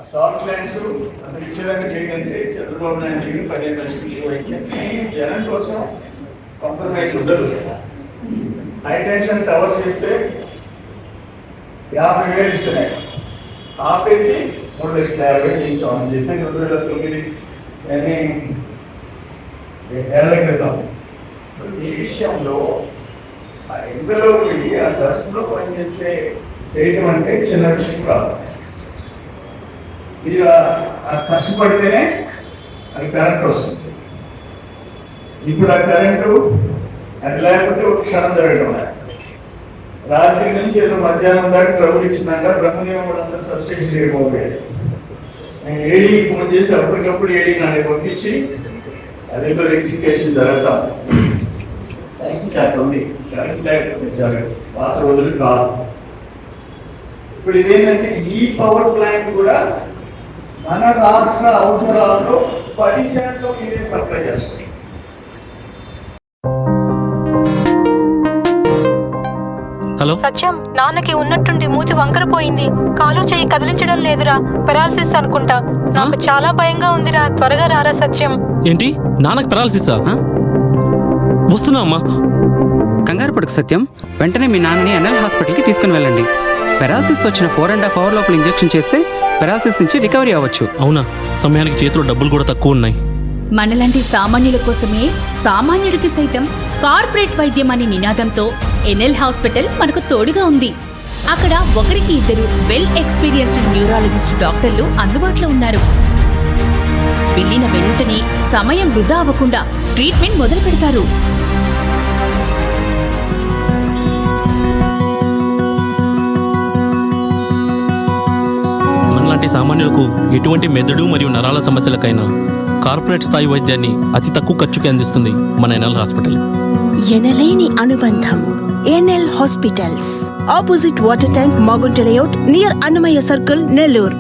Salt plants అసలు ఇచ్చేదానికి లేదంటే చంద్రబాబు నాయుడు దగ్గర 15 లక్షలు ఇవ్వైతే జనం కోసం కాంప్రమైజ్ ఉండదు. హై టెన్షన్ టవర్స్ వేస్తే 50,000 ఇస్తున్నాయి, ఆపేసి 3,50,000 ఇస్తామని చెప్పి 2009 ఏళ్ల క్రితం. ఈ విషయంలో ఆ ఇందులో పోయి ఆ ట్రస్ట్లో పనిచేసే చేయటం అంటే చిన్న విషయం కాదు. ఇది కష్టపడితేనే అది కరెంట్ వస్తుంది. ఇప్పుడు ఆ కరెంటు అది లేకపోతే ఒక క్షణం జరగడం. రాత్రి నుంచి ఏదో మధ్యాహ్నం దాకా ట్రబుల్ ఇచ్చిందంట. బ్రహ్మదేవం కూడా అందరూ సబ్స్టేషన్ చేయకపోయాడు. నేను ఏడీకి ఫోన్ చేసి అప్పటికప్పుడు ఏడీ నాడే పంపించి అదేదో రెక్టిఫికేషన్ జరుగుతాం పరిస్థితి అట్లా ఉంది. కరెంట్ లేకపోతే జరగదు, పాత రోజులు కాదు. ఇప్పుడు ఇదేంటంటే ఈ పవర్ ప్లాంట్ కూడా మన రాష్ట్ర అవసరాల్లో 10% ఇదే సప్లై చేస్తుంది. హలో సత్యం, నాన్నకి ఉన్నట్టుండి మూతి వంకరపోయింది, కాలు చేయి కదిలించడం లేదురా, పెరాలసిస్ అనుకుంటా. నాకు చాలా భయంగా ఉందిరా, త్వరగా రారా సత్యం. ఏంటి, నాన్నకి పెరాలసిసా? వస్తున్నా అమ్మా. కంగారు పడుకు సత్యం, వెంటనే మీ నాన్నని ఎన్ఎల్ హాస్పిటల్కి తీసుకుని వెళ్ళండి. పెరాలసిస్ వచ్చిన 4.5 hours లోపల ఇంజెక్షన్ చేస్తే పెరాలసిస్ నుంచి రికవరీ అవ్వచ్చు. అవునా? సమయానికి చేతిలో డబ్బులు కూడా తక్కువ ఉన్నాయి. మనలాంటి సామాన్యుల కోసమే సామాన్యుడికి సైతం కార్పొరేట్ వైద్యం అనే నినాదంతో ఎన్ఎల్ హాస్పిటల్ మనకు తోడుగా ఉంది. అక్కడ 1-2 వెల్ ఎక్స్పీరియన్స్డ్ న్యూరాలజిస్ట్ డాక్టర్లు అందుబాటులో ఉన్నారు. వెళ్ళిన వెంటనే సమయం వృధా అవ్వకుండా ట్రీట్మెంట్ మొదలు పెడతారు. మనలాంటి సామాన్యులకు ఎటువంటి మెదడు మరియు నరాల సమస్యలకైనా కార్పొరేట్ స్థాయి వైద్యాన్ని అతి తక్కువ ఖర్చుకి అందిస్తుంది మన ఎన్ఎల్ హాస్పిటల్. ఎనలేని అనుబంధం. NL hospitals, opposite water tank, Magunta layout, near Annamayya circle, Nellore.